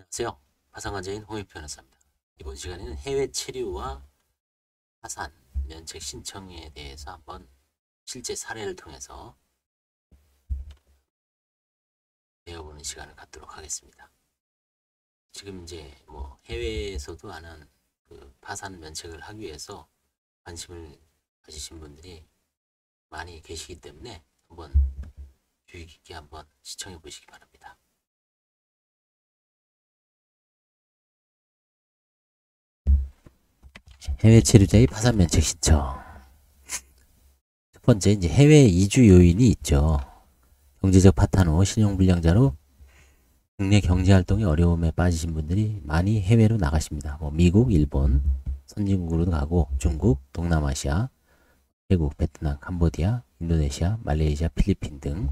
안녕하세요. 파산관제인 홍익 변호사입니다. 이번 시간에는 해외 체류와 파산 면책 신청에 대해서 한번 실제 사례를 통해서 배워보는 시간을 갖도록 하겠습니다. 지금 이제 해외에서도 하는 그 파산 면책을 하기 위해서 관심을 가지신 분들이 많이 계시기 때문에 한번 주의 깊게 한번 시청해 보시기 바랍니다. 해외 체류자의 파산 면책 신청. 첫 번째, 이제 해외 이주 요인이 있죠. 경제적 파탄 후 신용불량자로 국내 경제활동이 어려움에 빠지신 분들이 많이 해외로 나가십니다. 미국, 일본, 선진국으로도 가고 중국, 동남아시아, 태국, 베트남, 캄보디아, 인도네시아, 말레이시아, 필리핀 등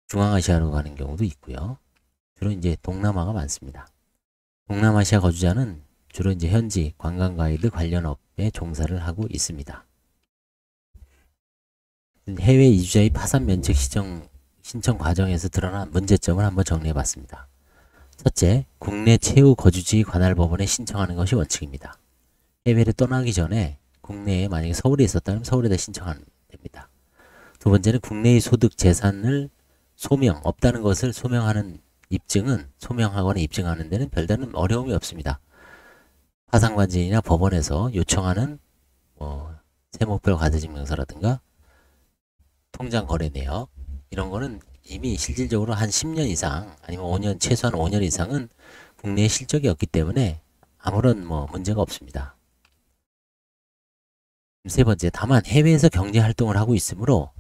중앙아시아로 가는 경우도 있고요. 주로 이제 동남아가 많습니다. 동남아시아 거주자는 주로 이제 현지 관광 가이드 관련 업에 종사를 하고 있습니다. 해외 이주자의 파산 면책 신청 과정에서 드러난 문제점을 한번 정리해 봤습니다. 첫째, 국내 채우 거주지 관할 법원에 신청하는 것이 원칙입니다. 해외를 떠나기 전에 국내에 만약에 서울에 있었다면 서울에다 신청하면 됩니다. 두 번째는 국내의 소득 재산을 없다는 것을 소명하거나 입증하는 데는 별다른 어려움이 없습니다. 파산관제인이나 법원에서 요청하는 세목별 과세증명서라든가 통장 거래 내역 이런 거는 이미 실질적으로 한 10년 이상 아니면 최소한 5년 이상은 국내에 실적이 없기 때문에 아무런 문제가 없습니다. 세 번째, 다만 해외에서 경제 활동을 하고 있으므로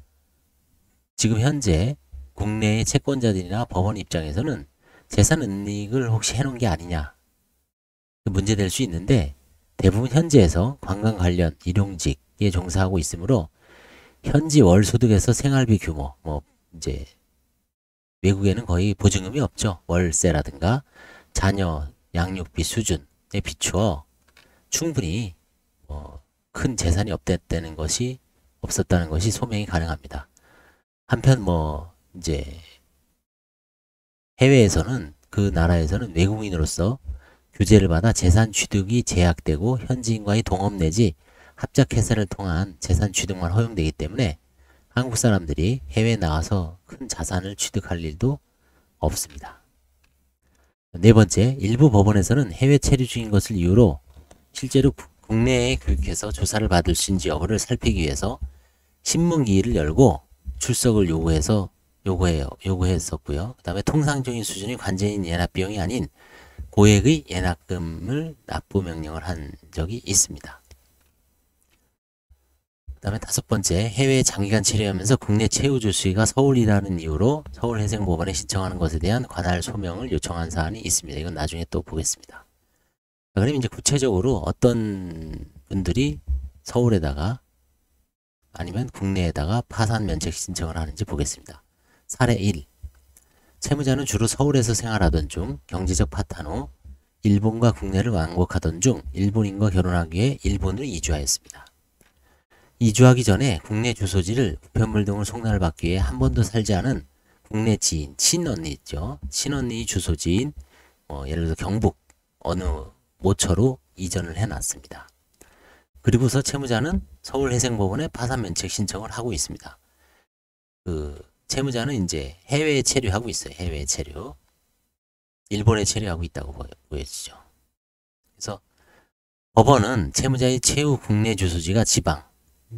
지금 현재 국내의 채권자들이나 법원 입장에서는 재산 은닉을 혹시 해놓은 게 아니냐 문제될 수 있는데, 대부분 현지에서 관광 관련 일용직에 종사하고 있으므로 현지 월 소득에서 생활비 규모, 이제 외국에는 거의 보증금이 없죠. 월세라든가 자녀 양육비 수준에 비추어 충분히 큰 재산이 없었다는 것이 소명이 가능합니다. 한편 이제 해외에서는 그 나라에서는 외국인으로서 규제를 받아 재산 취득이 제약되고 현지인과의 동업 내지 합작 회사를 통한 재산 취득만 허용되기 때문에 한국 사람들이 해외에 나와서 큰 자산을 취득할 일도 없습니다. 네 번째, 일부 법원에서는 해외 체류 중인 것을 이유로 실제로 국내에 교육해서 조사를 받을 수 있는지 여부를 살피기 위해서 신문기일을 열고 출석을 요구했었고요. 그 다음에 통상적인 수준의 관제인 예납 비용이 아닌 고액의 예납금을 납부 명령을 한 적이 있습니다. 그 다음에 다섯 번째, 해외에 장기간 체류하면서 국내 채우주 수위가 서울이라는 이유로 서울해생법원에 신청하는 것에 대한 관할 소명을 요청한 사안이 있습니다. 이건 나중에 또 보겠습니다. 그럼 이제 구체적으로 어떤 분들이 서울에다가 아니면 국내에다가 파산 면책 신청을 하는지 보겠습니다. 사례 1. 채무자는 주로 서울에서 생활하던 중 경제적 파탄 후 일본과 국내를 왕복하던 중 일본인과 결혼하기 위해 일본으로 이주하였습니다. 이주하기 전에 국내 주소지를 우편물 등을 송달을 받기 위해 한 번도 살지 않은 국내 지인, 친언니 있죠. 친언니 주소지인 예를 들어 경북 어느 모처로 이전을 해놨습니다. 그리고서 채무자는 서울해생법원에 파산면책 신청을 하고 있습니다. 채무자는 이제 해외에 체류하고 있어요. 해외에 체류. 일본에 체류하고 있다고 보여지죠. 그래서 법원은 채무자의 채무 국내 주소지가 지방,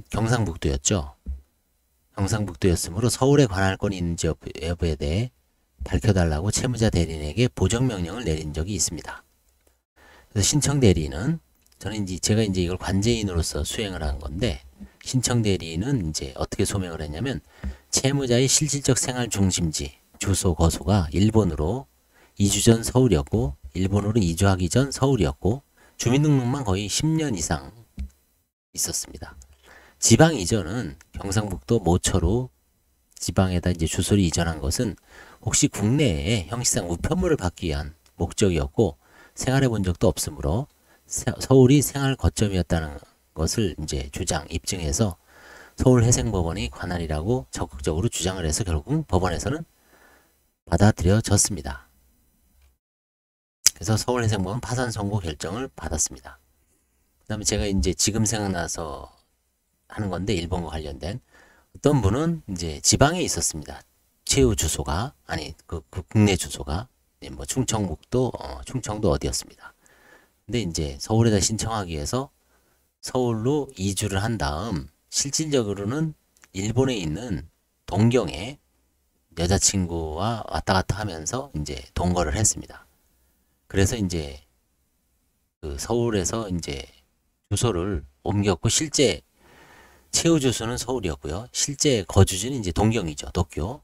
경상북도였죠. 경상북도였으므로 서울에 관할 건이 있는지 여부에 대해 밝혀달라고 채무자 대리인에게 보정명령을 내린 적이 있습니다. 그래서 신청 대리인은 제가 이걸 관제인으로서 수행을 한 건데, 신청 대리인은 이제 어떻게 소명을 했냐면 채무자의 실질적 생활 중심지, 주소, 거소가 일본으로 이주 전 서울이었고 일본으로 이주하기 전 서울이었고 주민등록만 거의 10년 이상 있었습니다. 지방 이전은 경상북도 모처로 지방에다 이제 주소를 이전한 것은 혹시 국내에 형식상 우편물을 받기 위한 목적이었고 생활해 본 적도 없으므로 서울이 생활 거점이었다는 것을 이제 입증해서 서울해생법원이 관할이라고 적극적으로 주장을 해서 결국 법원에서는 받아들여졌습니다. 그래서 서울해상법원 파산 선고 결정을 받았습니다. 그 다음에 제가 이제 지금 생각나서 하는 건데, 일본과 관련된 어떤 분은 이제 지방에 있었습니다. 최후 주소가, 아니, 그 국내 주소가, 뭐 충청북도, 충청도 어디였습니다. 근데 이제 서울에다 신청하기 위해서 서울로 이주를 한 다음, 실질적으로는 일본에 있는 동경에 여자친구와 왔다 갔다 하면서 이제 동거를 했습니다. 그래서 이제 그 서울에서 이제 주소를 옮겼고, 실제 최후 주소는 서울이었고요. 실제 거주지는 이제 동경이죠. 도쿄.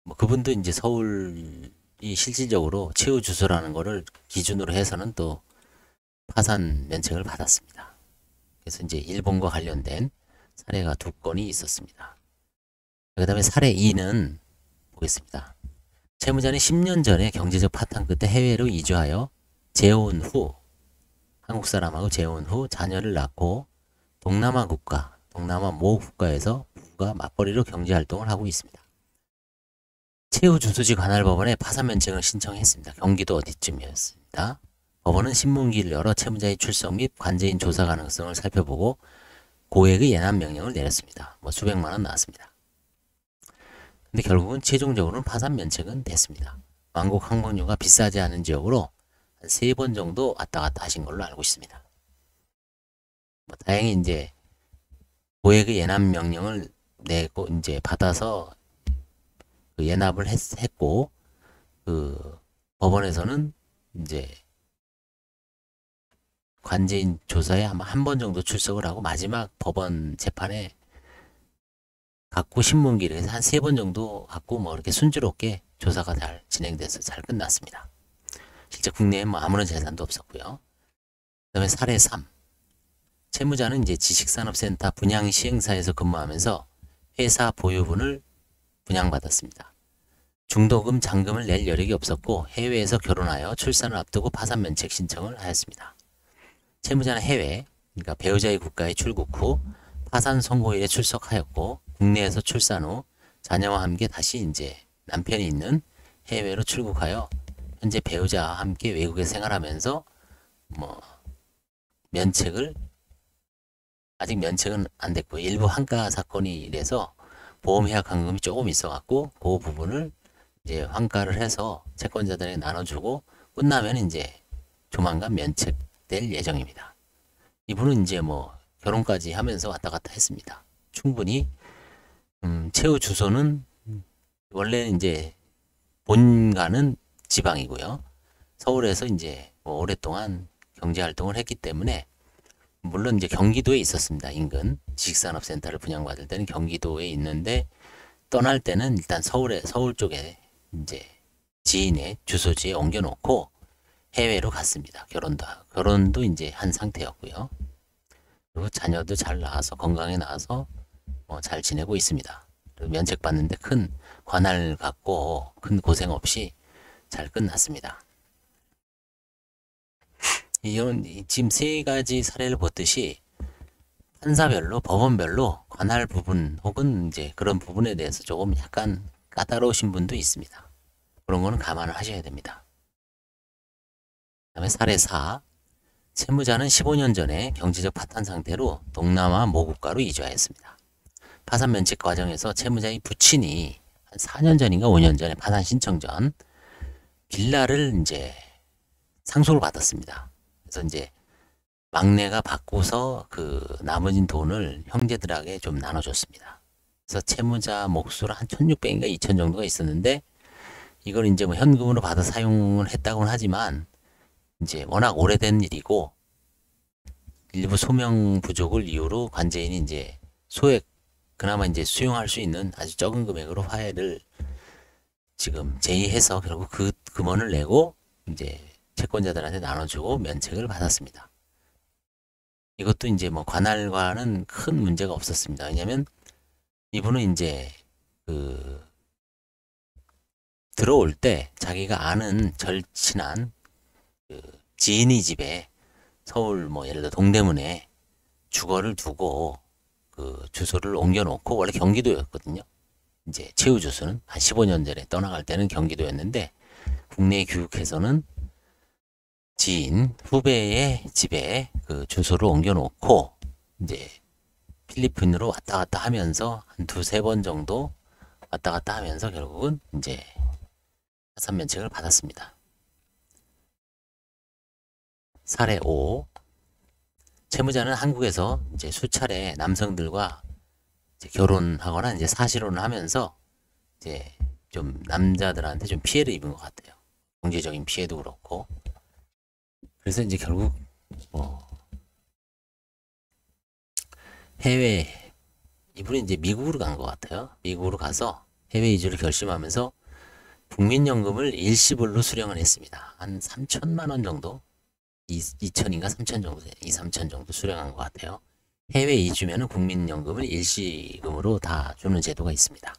뭐 그분도 이제 서울이 실질적으로 최후 주소라는 거를 기준으로 해서는 또 파산 면책을 받았습니다. 그래서 이제 일본과 관련된 사례가 2건이 있었습니다. 그 다음에 사례 2는 보겠습니다. 채무자는 10년 전에 경제적 파탄 끝에 해외로 이주하여 재혼 후, 한국 사람하고 재혼 후 자녀를 낳고 동남아 국가, 동남아 모 국가에서 부부가 맞벌이로 경제활동을 하고 있습니다. 최후 주소지 관할법원에 파산 면책을 신청했습니다. 경기도 어디쯤이었습니다. 법원은 신문기를 열어 채무자의 출석 및 관제인 조사 가능성을 살펴보고 고액의 예납 명령을 내렸습니다. 뭐 수백만 원 나왔습니다. 근데 결국은 최종적으로는 파산 면책은 됐습니다. 왕복 항공료가 비싸지 않은 지역으로 한 3번 정도 왔다 갔다 하신 걸로 알고 있습니다. 뭐 다행히 이제 고액의 예납 명령을 내고 이제 받아서 그 예납을 했고, 그 법원에서는 이제 관제인 조사에 아마 한 번 정도 출석을 하고 마지막 법원 재판에 갖고 신문기를 해서 한 3번 정도 갖고 뭐 이렇게 순조롭게 조사가 잘 진행돼서 잘 끝났습니다. 실제 국내에 뭐 아무런 재산도 없었고요. 그 다음에 사례 3. 채무자는 이제 지식산업센터 분양시행사에서 근무하면서 회사 보유분을 분양받았습니다. 중도금, 잔금을 낼 여력이 없었고 해외에서 결혼하여 출산을 앞두고 파산 면책 신청을 하였습니다. 채무자는 해외, 그러니까 배우자의 국가에 출국 후 파산 선고일에 출석하였고 국내에서 출산 후 자녀와 함께 다시 이제 남편이 있는 해외로 출국하여 현재 배우자와 함께 외국에 생활하면서 뭐 면책을 아직 면책은 안 됐고 일부 환가 사건이 이래서 보험 해약 감금이 조금 있어갖고 그 부분을 이제 환가를 해서 채권자들에게 나눠주고 끝나면 이제 조만간 면책될 예정입니다. 이분은 이제 뭐 결혼까지 하면서 왔다 갔다 했습니다. 충분히 최후 주소는 원래는 이제 본가는 지방이고요. 서울에서 이제 뭐 오랫동안 경제 활동을 했기 때문에 물론 이제 경기도에 있었습니다. 인근 지식산업센터를 분양받을 때는 경기도에 있는데 떠날 때는 일단 서울 쪽에 이제 지인의 주소지에 옮겨놓고 해외로 갔습니다. 결혼도 이제 한 상태였고요. 그리고 자녀도 잘 낳아서 건강에 낳아서 잘 지내고 있습니다. 면책 받는데 큰 관할 갖고 큰 고생 없이 잘 끝났습니다. 이런 지금 3가지 사례를 보듯이 판사별로 법원별로 관할 부분 혹은 이제 그런 부분에 대해서 조금 약간 까다로우신 분도 있습니다. 그런 거는 감안을 하셔야 됩니다. 그 다음에 사례 4. 채무자는 15년 전에 경제적 파탄 상태로 동남아 모 국가로 이주하였습니다. 파산 면책 과정에서 채무자의 부친이 한 4년 전인가 5년 전에 파산 신청 전 빌라를 이제 상속을 받았습니다. 그래서 이제 막내가 받고서 그 나머진 돈을 형제들에게 좀 나눠줬습니다. 그래서 채무자 몫으로 한 1,600인가 2,000 정도가 있었는데 이걸 이제 뭐 현금으로 받아 사용을 했다고는 하지만 이제 워낙 오래된 일이고 일부 소명 부족을 이유로 관제인이 이제 소액 그나마 이제 수용할 수 있는 아주 적은 금액으로 화해를 지금 제의해서 결국 그 금원을 내고 이제 채권자들한테 나눠주고 면책을 받았습니다. 이것도 이제 뭐 관할과는 큰 문제가 없었습니다. 왜냐면 이분은 이제 그 들어올 때 자기가 아는 절친한 그 지인의 집에 서울 뭐 예를 들어 동대문에 주거를 두고 그 주소를 옮겨놓고 원래 경기도였거든요. 이제 최후 주소는 한 15년 전에 떠나갈 때는 경기도였는데 국내에 귀국해서는 지인, 후배의 집에 그 주소를 옮겨놓고 이제 필리핀으로 왔다 갔다 하면서 한 두세 번 정도 왔다 갔다 하면서 결국은 이제 파산 면책을 받았습니다. 사례 5. 채무자는 한국에서 이제 수차례 남성들과 이제 결혼하거나 이제 사실혼을 하면서 이제 좀 남자들한테 좀 피해를 입은 것 같아요. 경제적인 피해도 그렇고. 그래서 이제 결국 해외 이분이 이제 미국으로 간 것 같아요. 미국으로 가서 해외 이주를 결심하면서 국민연금을 일시불로 수령을 했습니다. 한 3천만 원 정도, 2천인가 3천 정도, 2, 3천 정도 수령한 것 같아요. 해외 이주면은 국민연금을 일시금으로 다 주는 제도가 있습니다.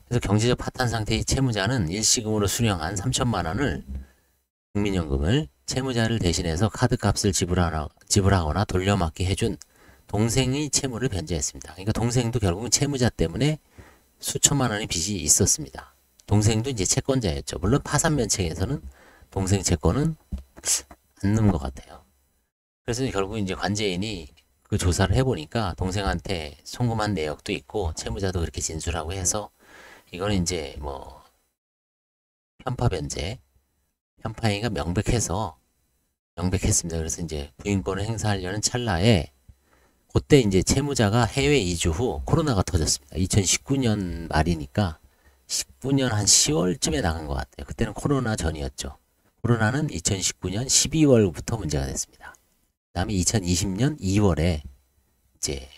그래서 경제적 파탄 상태의 채무자는 일시금으로 수령한 3천만 원을 국민연금을 채무자를 대신해서 카드값을 지불하거나 돌려막기 해준 동생의 채무를 변제했습니다. 그러니까 동생도 결국은 채무자 때문에 수천만 원의 빚이 있었습니다. 동생도 이제 채권자였죠. 물론 파산 면책에서는 동생 채권은 안 넣은 것 같아요. 그래서 결국 이제 관제인이 그 조사를 해보니까 동생한테 송금한 내역도 있고 채무자도 그렇게 진술하고 해서 이거는 이제 뭐 편파 변제, 편파 행위가 명백했습니다. 그래서 이제 부인권을 행사하려는 찰나에 그때 이제 채무자가 해외 이주 후 코로나가 터졌습니다. 2019년 말이니까 19년 한 10월쯤에 나간 것 같아요. 그때는 코로나 전이었죠. 코로나는 2019년 12월부터 문제가 됐습니다. 그 다음에 2020년 2월에 이제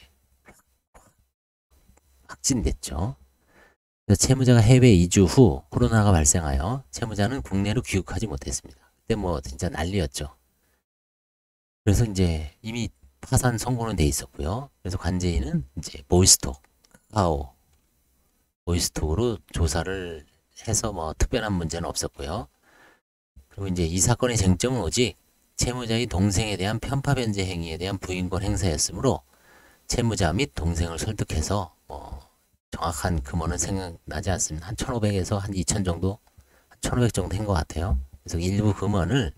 확진됐죠. 그래서 채무자가 해외 이주 후 코로나가 발생하여 채무자는 국내로 귀국하지 못했습니다. 그때 뭐 진짜 난리였죠. 그래서 이제 이미 파산 선고는 돼 있었고요. 그래서 관제인은 이제 보이스톡, 카카오, 보이스톡으로 조사를 해서 뭐 특별한 문제는 없었고요. 그리고 이제 이 사건의 쟁점은 오직 채무자의 동생에 대한 편파 변제 행위에 대한 부인권 행사였으므로 채무자 및 동생을 설득해서 정확한 금원은 생각나지 않습니다. 한 1,500에서 한 2,000 정도, 한 1,500 정도 된 것 같아요. 그래서 일부 금원을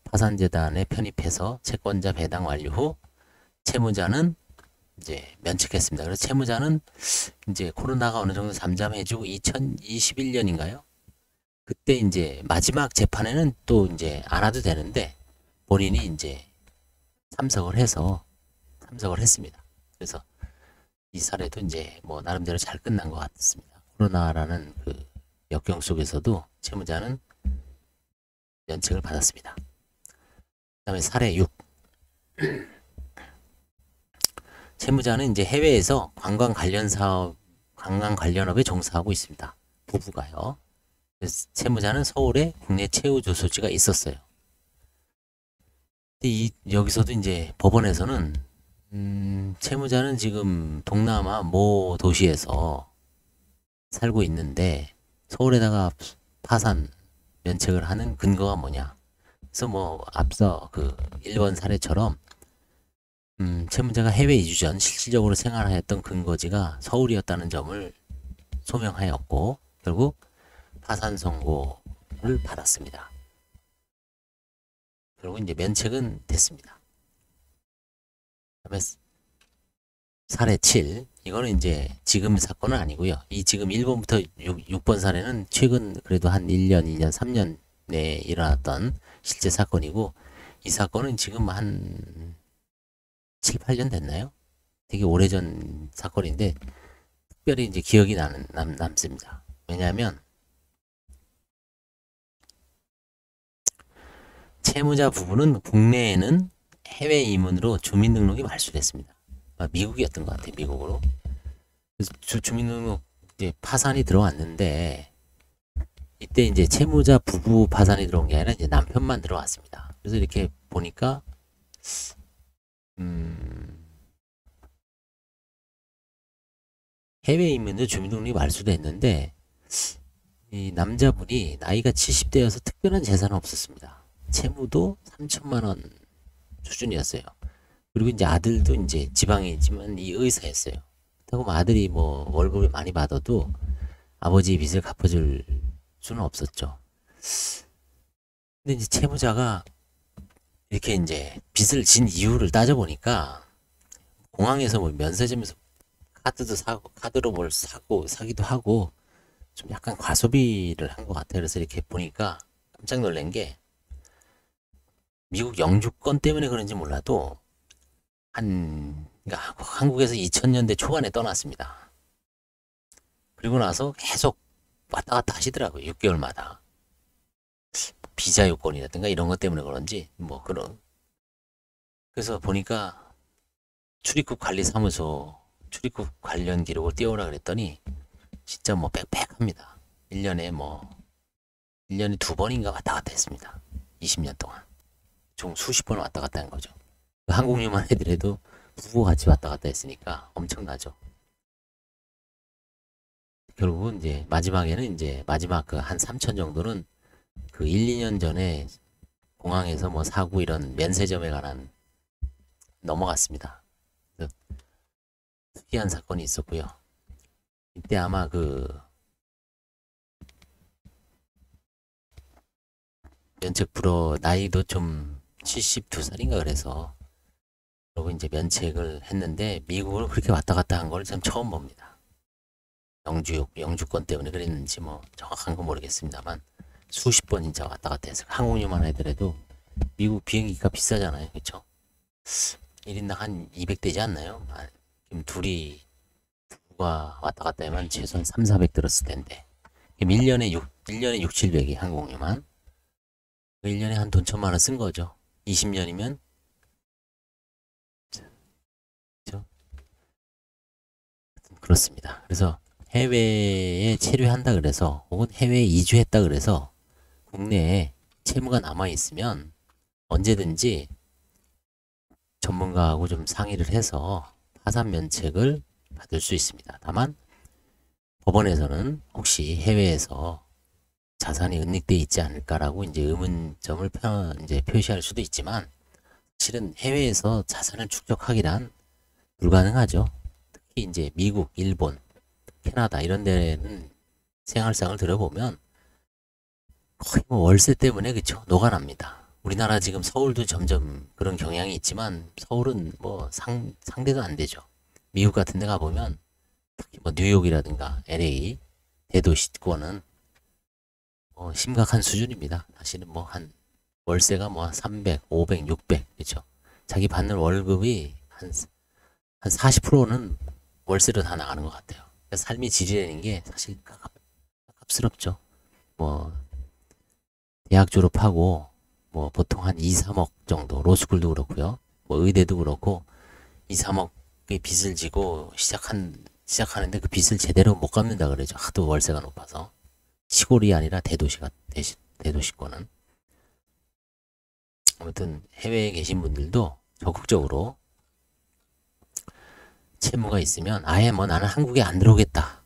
파산재단에 편입해서 채권자 배당 완료 후 채무자는 이제 면책했습니다. 그래서 채무자는 이제 코로나가 어느 정도 잠잠해지고 2021년인가요? 그때 이제 마지막 재판에는 또 이제 안 와도 되는데 본인이 이제 참석을 했습니다. 그래서 이 사례도 이제 뭐 나름대로 잘 끝난 것 같습니다. 코로나라는 그 역경 속에서도 채무자는 면책을 받았습니다. 그 다음에 사례 6. 채무자는 이제 해외에서 관광 관련업에 종사하고 있습니다. 부부가요. 그래서 채무자는 서울에 국내 채무조소지가 있었어요. 근데 여기서도 이제 법원에서는 채무자는 지금 동남아 모 도시에서 살고 있는데 서울에다가 파산 면책을 하는 근거가 뭐냐. 그래서 뭐 앞서 그 1번 사례처럼 채무자가 해외 이주 전 실질적으로 생활하였던 근거지가 서울이었다는 점을 소명하였고 결국 파산 선고를 받았습니다. 결국 이제 면책은 됐습니다. 그다음에 사례 7. 이거는 이제 지금 사건은 아니고요. 이 지금 1번부터 6번 사례는 최근 그래도 한 1년, 2년, 3년 내에 일어났던 실제 사건이고 이 사건은 지금 한 7, 8년 됐나요? 되게 오래전 사건인데 특별히 이제 기억이 남습니다. 왜냐하면 채무자 부부는 국내에는 해외 이민으로 주민등록이 말소됐습니다. 미국이었던 것 같아요. 미국으로. 그래서 주민등록 이제 파산이 들어왔는데 이때 이제 채무자 부부 파산이 들어온 게 아니라 이제 남편만 들어왔습니다. 그래서 이렇게 보니까 해외 이민으로 주민등록이 말소됐는데 이 남자분이 나이가 70대여서 특별한 재산은 없었습니다. 채무도 3천만 원 수준이었어요. 그리고 이제 아들도 이제 지방에 있지만 이 의사였어요. 그렇다고 뭐 아들이 뭐 월급을 많이 받아도 아버지의 빚을 갚아줄 수는 없었죠. 근데 이제 채무자가 이렇게 이제 빚을 진 이유를 따져보니까 공항에서 뭐 면세점에서 카드도 사고 카드로 뭘 사고 사기도 하고 좀 약간 과소비를 한 것 같아요. 그래서 이렇게 보니까 깜짝 놀란 게 미국 영주권 때문에 그런지 몰라도 그러니까 한국에서 2000년대 초반에 떠났습니다. 그리고 나서 계속 왔다 갔다 하시더라고요. 6개월마다. 비자 요건이라든가 이런 것 때문에 그런지 뭐 그런. 그래서 보니까 출입국 관리사무소 출입국 관련 기록을 띄워라 그랬더니 진짜 뭐 빽빽합니다. 1년에 두 번인가 왔다 갔다 했습니다. 20년 동안. 총 수십 번 왔다 갔다 한 거죠. 항공료만 해더라도 부부 같이 왔다 갔다 했으니까 엄청나죠. 결국은 이제 마지막에는 이제 마지막 그 한 3천 정도는 그 1, 2년 전에 공항에서 뭐 사고 이런 면세점에 관한 넘어갔습니다. 특이한 사건이 있었고요. 이때 아마 그 면책 불허 나이도 좀 72살인가 그래서 그리고 이제 면책을 했는데 미국을 그렇게 왔다 갔다 한 걸 참 처음 봅니다. 영주권 때문에 그랬는지 뭐 정확한 건 모르겠습니다만 수십 번 진짜 왔다 갔다 해서 항공료만 하더라도 미국 비행기가 비싸잖아요. 그쵸? 1인당 한 200 되지 않나요? 지금 부부가 왔다 갔다 하면 최소한 3, 400 들었을 텐데 1년에 6, 700이 항공료만 1년에 한 돈 1000만 원 쓴 거죠. 20년이면 그렇습니다. 그래서 해외에 체류한다 그래서 혹은 해외에 이주했다 그래서 국내에 채무가 남아 있으면 언제든지 전문가하고 좀 상의를 해서 파산 면책을 받을 수 있습니다. 다만 법원에서는 혹시 해외에서 자산이 은닉돼 있지 않을까라고 이제 의문점을 이제 표시할 수도 있지만 실은 해외에서 자산을 축적하기란 불가능하죠. 특히 이제 미국, 일본, 캐나다 이런 데는 생활상을 들어보면 거의 뭐 월세 때문에 그쵸 녹아납니다. 우리나라 지금 서울도 점점 그런 경향이 있지만 서울은 뭐 상대도 안 되죠. 미국 같은 데 가보면 특히 뭐 뉴욕이라든가 LA 대도시권은 심각한 수준입니다. 사실은 뭐 한 월세가 뭐 300, 500, 600 그쵸. 자기 받는 월급이 한 40%는 월세로 다 나가는 것 같아요. 그러니까 삶의 질이라는 게 사실 깝깝스럽죠. 뭐 대학 졸업하고 뭐 보통 한 2, 3억 정도 로스쿨도 그렇고요. 뭐 의대도 그렇고 2, 3억의 빚을 지고 시작하는데 그 빚을 제대로 못 갚는다 그러죠. 하도 월세가 높아서. 시골이 아니라 대도시권은. 아무튼 해외에 계신 분들도 적극적으로 채무가 있으면 아예 뭐 나는 한국에 안 들어오겠다.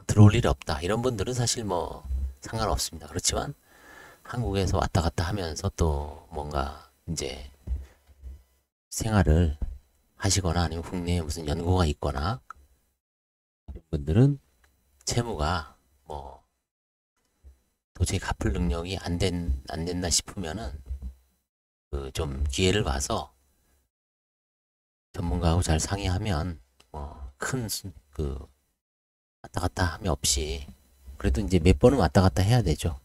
들어올 일이 없다. 이런 분들은 사실 뭐 상관없습니다. 그렇지만 한국에서 왔다 갔다 하면서 또 뭔가 이제 생활을 하시거나 아니면 국내에 무슨 연고가 있거나 이런 분들은 채무가 뭐 도저히 갚을 능력이 안 된다 싶으면은 그 좀 기회를 봐서 전문가하고 잘 상의하면 큰 그 왔다 갔다 함이 없이 그래도 이제 몇 번은 왔다 갔다 해야 되죠.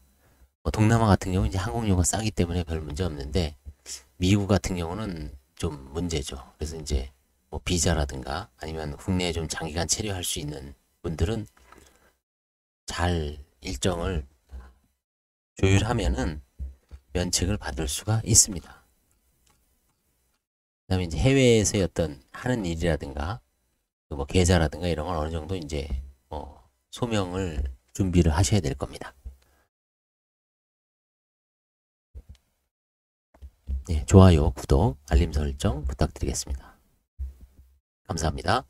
동남아 같은 경우는 이제 항공료가 싸기 때문에 별 문제 없는데 미국 같은 경우는 좀 문제죠. 그래서 이제 뭐 비자라든가 아니면 국내에 좀 장기간 체류할 수 있는 분들은 잘 일정을 조율하면은 면책을 받을 수가 있습니다. 그다음에 이제 해외에서의 어떤 하는 일이라든가 뭐 계좌라든가 이런 건 어느 정도 이제 소명을 준비를 하셔야 될 겁니다. 네, 좋아요, 구독, 알림 설정 부탁드리겠습니다. 감사합니다.